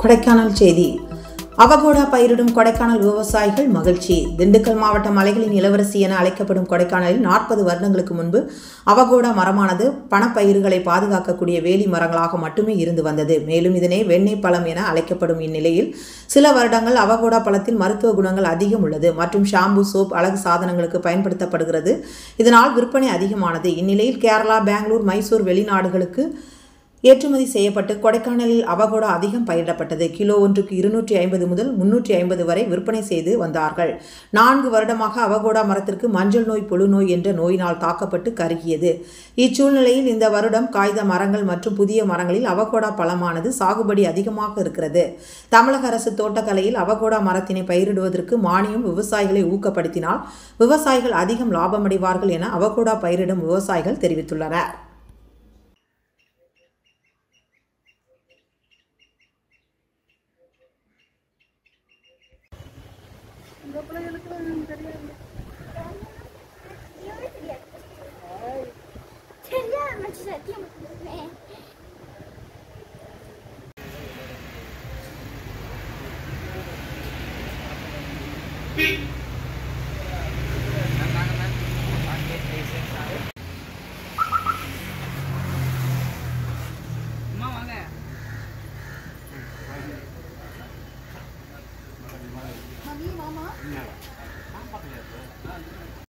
கொடைக்கானல் செய்தி. அவகோடா பயிரிடும் கொடைக்கானல் விவசாயிகள் மகிழ்ச்சி. திண்டுக்கல் மாவட்ட மலைகளின் இளவரசி என அழைக்கப்படும் கொடைக்கானலில் 40 வருடங்களுக்கு முன்பு அவகோடா மரமானது பணப்பயிர்களை பாதுகாக்கக்கூடிய வேலி மரங்களாக மட்டுமே இருந்து வந்தது. மேலும் இதனை வெண்ணெய் பழம் என அழைக்கப்படும் இந்நிலையில் சில வருடங்கள் அவகோடா பழத்தில் மருத்துவ குணங்கள் அதிகம் உள்ளது மற்றும் ஷாம்பு, சோப், அழகு சாதனங்களுக்கு பயன்படுத்தப்படுகிறது. இதனால் விற்பனை அதிகமானது. இந்நிலையில் கேரளா, பெங்களூர், மைசூர் வெளிநாடுகளுக்கு ஏற்றுமதி செய்யப்பட்டு கொடைக்கானலில் அவகோடா அதிகம் பயிரிடப்பட்டது. கிலோ ஒன்றுக்கு 250 முதல் 350 வரை விற்பனை செய்து வந்தார்கள். 4 வருடமாக அவகோடா மரத்திற்கு மஞ்சள் நோய், புழு நோய் என்ற நோயினால் தாக்கப்பட்டு கருகியது. இச்சூழ்நிலையில் இந்த வருடம் காய்ந்த மரங்கள் மற்றும் புதிய மரங்களில் அவகோடா பழமானது சாகுபடி அதிகமாக இருக்கிறது. தமிழக அரசு தோட்டக்கலையில் அவகோடா மரத்தினை பயிரிடுவதற்கு மானியம் விவசாயிகளை ஊக்கப்படுத்தினால் விவசாயிகள் அதிகம் லாபமடைவார்கள் என அவகோடா பயிரிடும் விவசாயிகள் தெரிவித்துள்ளனர். Beep.